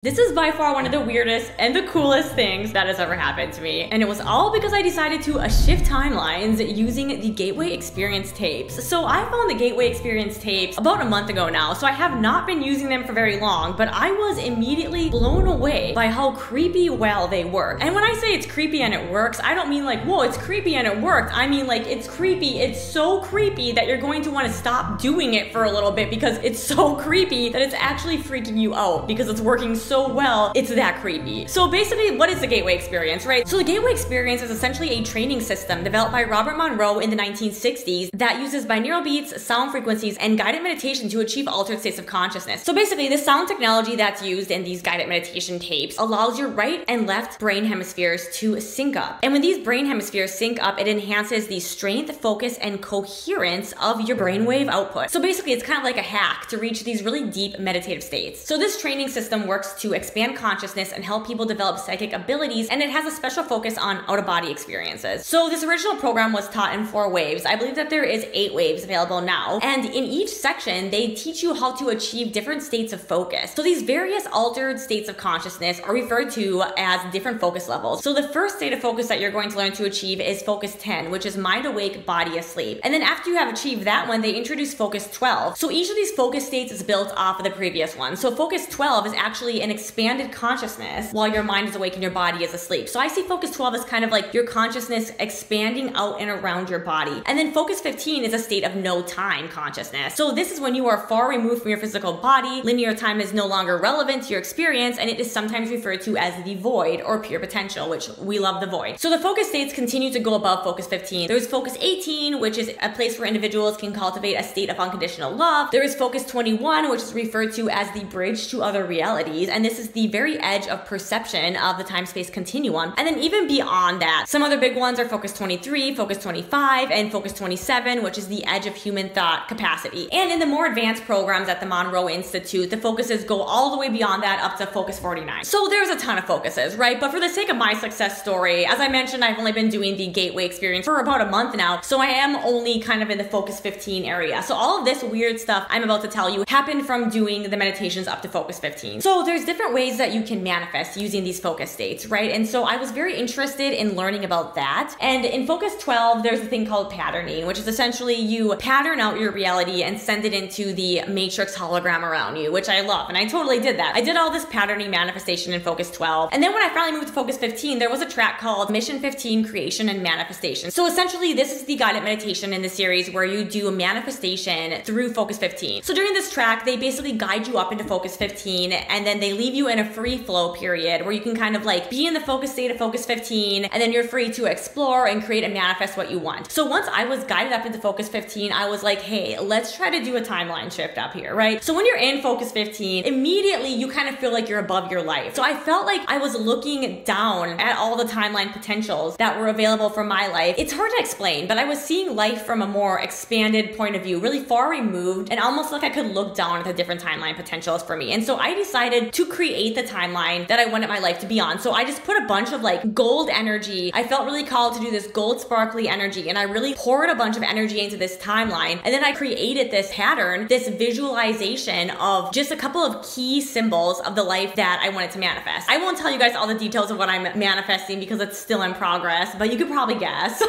This is by far one of the weirdest and the coolest things that has ever happened to me. And it was all because I decided to shift timelines using the Gateway Experience tapes. So I found the Gateway Experience tapes about a month ago now, so I have not been using them for very long, but I was immediately blown away by how creepy well they work. And when I say it's creepy and it works, I don't mean like, whoa, it's creepy and it worked. I mean like, it's creepy. It's so creepy that you're going to want to stop doing it for a little bit because it's so creepy that it's actually freaking you out because it's working so well, it's that creepy. So basically, what is the Gateway Experience, right? So the Gateway Experience is essentially a training system developed by Robert Monroe in the 1960s that uses binaural beats, sound frequencies, and guided meditation to achieve altered states of consciousness. So basically, the sound technology that's used in these guided meditation tapes allows your right and left brain hemispheres to sync up. And when these brain hemispheres sync up, it enhances the strength, focus, and coherence of your brainwave output. So basically, it's kind of like a hack to reach these really deep meditative states. So this training system works to expand consciousness and help people develop psychic abilities, and it has a special focus on out-of-body experiences. So this original program was taught in 4 waves. I believe that there is 8 waves available now, and in each section, they teach you how to achieve different states of focus. So these various altered states of consciousness are referred to as different focus levels. So the first state of focus that you're going to learn to achieve is focus 10, which is mind awake, body asleep. And then after you have achieved that one, they introduce focus 12. So each of these focus states is built off of the previous one. So focus 12 is actually an expanded consciousness while your mind is awake and your body is asleep. So I see focus 12 as kind of like your consciousness expanding out and around your body. And then focus 15 is a state of no time consciousness. So this is when you are far removed from your physical body, linear time is no longer relevant to your experience, and it is sometimes referred to as the void or pure potential, which we love the void. So the focus states continue to go above focus 15. There's focus 18, which is a place where individuals can cultivate a state of unconditional love. There is focus 21, which is referred to as the bridge to other realities, and this is the very edge of perception of the time-space continuum. And then even beyond that, some other big ones are focus 23, focus 25, and focus 27, which is the edge of human thought capacity. And in the more advanced programs at the Monroe Institute, the focuses go all the way beyond that up to focus 49. So there's a ton of focuses, right? But for the sake of my success story, as I mentioned, I've only been doing the Gateway Experience for about a month now, so I am only kind of in the focus 15 area. So all of this weird stuff I'm about to tell you happened from doing the meditations up to focus 15. So there's different ways that you can manifest using these focus states, right? And so I was very interested in learning about that. And in focus 12, there's a thing called patterning, which is essentially you pattern out your reality and send it into the matrix hologram around you, which I love. And I totally did that. I did all this patterning manifestation in focus 12. And then when I finally moved to focus 15, there was a track called Mission 15 Creation and Manifestation. So essentially, this is the guided meditation in the series where you do a manifestation through focus 15. So during this track, they basically guide you up into focus 15, and then they leave you in a free flow period where you can kind of like be in the focus state of focus 15, and then you're free to explore and create and manifest what you want. So once I was guided up into focus 15, I was like, hey, let's try to do a timeline shift up here, right? So when you're in focus 15, immediately you kind of feel like you're above your life. So I felt like I was looking down at all the timeline potentials that were available for my life. It's hard to explain, but I was seeing life from a more expanded point of view, really far removed, and almost like I could look down at the different timeline potentials for me. And so I decided to create the timeline that I wanted my life to be on. So I just put a bunch of like gold energy. I felt really called to do this gold sparkly energy, and I really poured a bunch of energy into this timeline. And then I created this pattern, this visualization of just a couple of key symbols of the life that I wanted to manifest. I won't tell you guys all the details of what I'm manifesting because it's still in progress, but you could probably guess.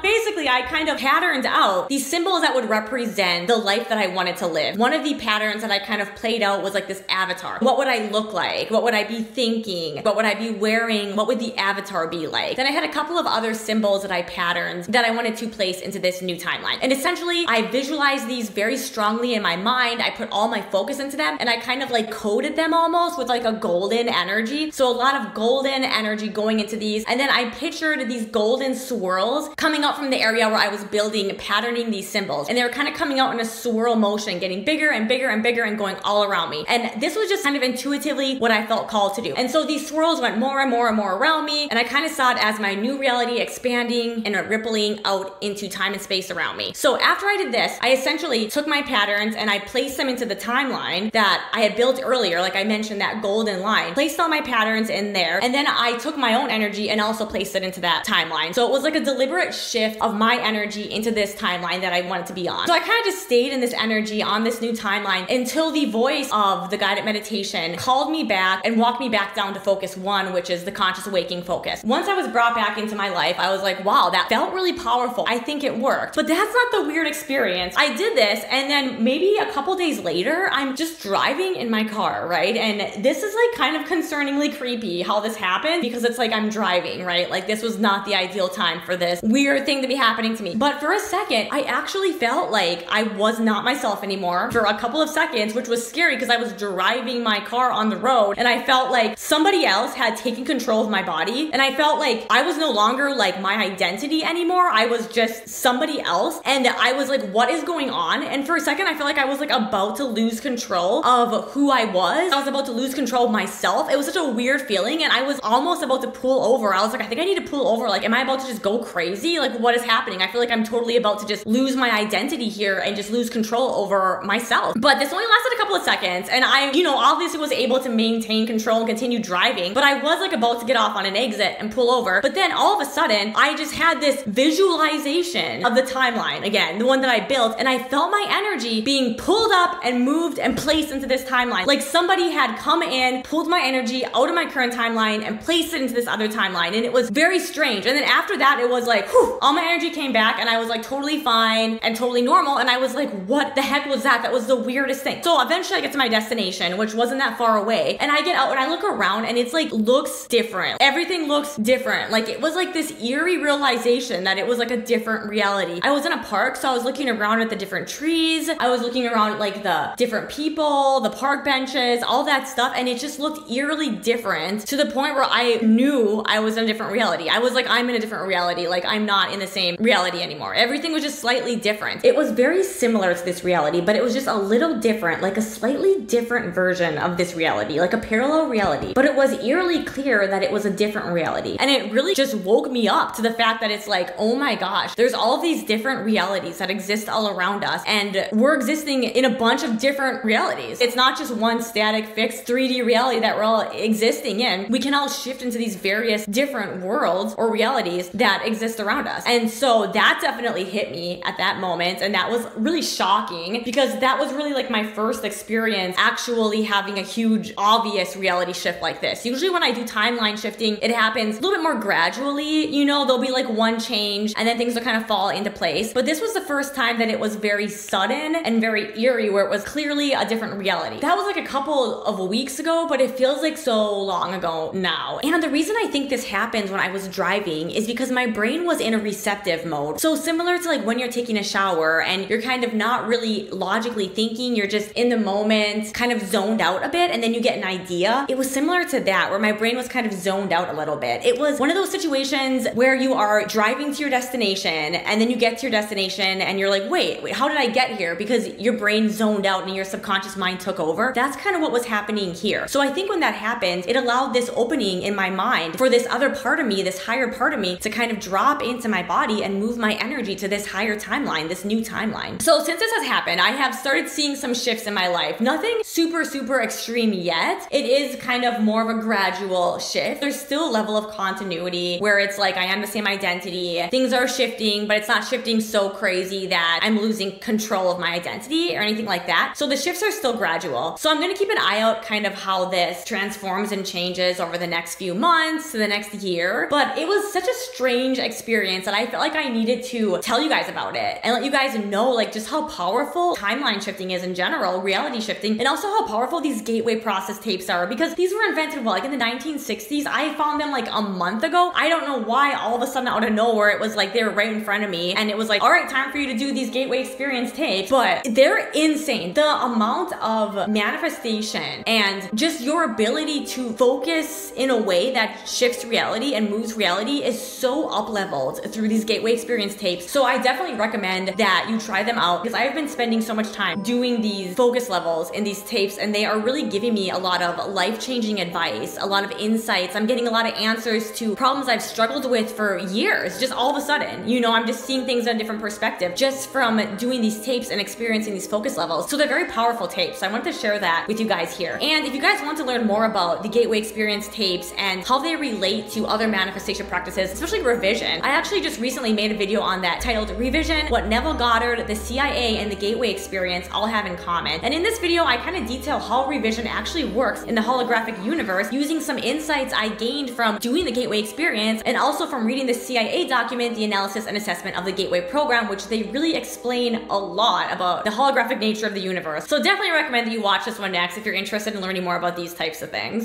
Basically, I kind of patterned out these symbols that would represent the life that I wanted to live. One of the patterns that I kind of played out was like this avatar. What would I look like? What would I be thinking? What would I be wearing? What would the avatar be like? Then I had a couple of other symbols that I patterned that I wanted to place into this new timeline. And essentially, I visualized these very strongly in my mind. I put all my focus into them, and I kind of like coded them almost with like a golden energy. So a lot of golden energy going into these. And then I pictured these golden swirls coming out from the area where I was building, patterning these symbols. And they were kind of coming out in a swirl motion, getting bigger and bigger and bigger and going all around me. And this was just kind of intuitively what I felt called to do. And so these swirls went more and more and more around me, and I kind of saw it as my new reality expanding and rippling out into time and space around me. So after I did this, I essentially took my patterns and I placed them into the timeline that I had built earlier. Like I mentioned, that golden line, placed all my patterns in there. And then I took my own energy and also placed it into that timeline. So it was like a deliberate shift shift of my energy into this timeline that I wanted to be on. So I kind of just stayed in this energy on this new timeline until the voice of the guided meditation called me back and walked me back down to focus 1, which is the conscious awakening focus. Once I was brought back into my life, I was like, wow, that felt really powerful. I think it worked. But that's not the weird experience. I did this, and then maybe a couple days later, I'm just driving in my car, right? And this is like kind of concerningly creepy how this happened, because it's like I'm driving, right? Like this was not the ideal time for this weird thing to be happening to me. But for a second, I actually felt like I was not myself anymore for a couple of seconds, which was scary because I was driving my car on the road and I felt like somebody else had taken control of my body, and I felt like I was no longer like my identity anymore. I was just somebody else, and I was like, what is going on? And for a second, I felt like I was like about to lose control of who I was. I was about to lose control of myself. It was such a weird feeling, and I was almost about to pull over. I was like, I think I need to pull over. Like, am I about to just go crazy? Like, what is happening? I feel like I'm totally about to just lose my identity here and just lose control over myself. But this only lasted a couple of seconds, and I, you know, obviously was able to maintain control and continue driving, but I was like about to get off on an exit and pull over. But then all of a sudden, I just had this visualization of the timeline, again, the one that I built, and I felt my energy being pulled up and moved and placed into this timeline. Like somebody had come in, pulled my energy out of my current timeline and placed it into this other timeline, and it was very strange. And then after that, it was like, whew, all my energy came back, and I was like totally fine and totally normal, and I was like, what the heck was that? That was the weirdest thing. So eventually I get to my destination, which wasn't that far away, and I get out and I look around, and it's like looks different. Everything looks different. Like it was like this eerie realization that it was like a different reality. I was in a park, so I was looking around at the different trees. I was looking around at like the different people, the park benches, all that stuff, and it just looked eerily different to the point where I knew I was in a different reality. I was like, I'm in a different reality. Like I'm not in the same reality anymore. Everything was just slightly different. It was very similar to this reality, but it was just a little different, like a slightly different version of this reality, like a parallel reality. But it was eerily clear that it was a different reality. And it really just woke me up to the fact that it's like, oh my gosh, there's all of these different realities that exist all around us, and we're existing in a bunch of different realities. It's not just one static, fixed 3D reality that we're all existing in. We can all shift into these various different worlds or realities that exist around us. And so that definitely hit me at that moment, and that was really shocking because that was really like my first experience actually having a huge, obvious reality shift like this. Usually when I do timeline shifting, it happens a little bit more gradually, you know, there'll be like one change and then things will kind of fall into place. But this was the first time that it was very sudden and very eerie, where it was clearly a different reality. That was like a couple of weeks ago, but it feels like so long ago now. And the reason I think this happened when I was driving is because my brain was in a receptive mode. So similar to like when you're taking a shower and you're kind of not really logically thinking, you're just in the moment, kind of zoned out a bit, and then you get an idea. It was similar to that, where my brain was kind of zoned out a little bit. It was one of those situations where you are driving to your destination, and then you get to your destination and you're like, wait, how did I get here? Because your brain zoned out and your subconscious mind took over. That's kind of what was happening here. So I think when that happened, it allowed this opening in my mind for this other part of me, this higher part of me, to kind of drop into my body and move my energy to this higher timeline, this new timeline. So since this has happened, I have started seeing some shifts in my life. Nothing super, super extreme yet. It is kind of more of a gradual shift. There's still a level of continuity where it's like I am the same identity. Things are shifting, but it's not shifting so crazy that I'm losing control of my identity or anything like that. So the shifts are still gradual. So I'm gonna keep an eye out kind of how this transforms and changes over the next few months to the next year. But it was such a strange experience that I felt like I needed to tell you guys about it and let you guys know like just how powerful timeline shifting is in general, reality shifting, and also how powerful these gateway process tapes are, because these were invented, well, like in the 1960s. I found them like a month ago. I don't know why all of a sudden out of nowhere it was like they were right in front of me and it was like, all right, time for you to do these gateway experience tapes. But they're insane. The amount of manifestation and just your ability to focus in a way that shifts reality and moves reality is so up leveled through these gateway experience tapes. So I definitely recommend that you try them out, because I've been spending so much time doing these focus levels in these tapes, and they are really giving me a lot of life-changing advice, a lot of insights. I'm getting a lot of answers to problems I've struggled with for years, just all of a sudden. You know, I'm just seeing things in a different perspective just from doing these tapes and experiencing these focus levels. So they're very powerful tapes. So I wanted to share that with you guys here. And if you guys want to learn more about the Gateway Experience tapes and how they relate to other manifestation practices, especially revision, I actually just recently made a video on that titled Revision, What Neville Goddard, the CIA, and the Gateway Experience all have in common. And in this video, I kind of detail how revision actually works in the holographic universe using some insights I gained from doing the Gateway Experience and also from reading the CIA document, The Analysis and Assessment of the Gateway Program, which they really explain a lot about the holographic nature of the universe. So definitely recommend that you watch this one next if you're interested in learning more about these types of things.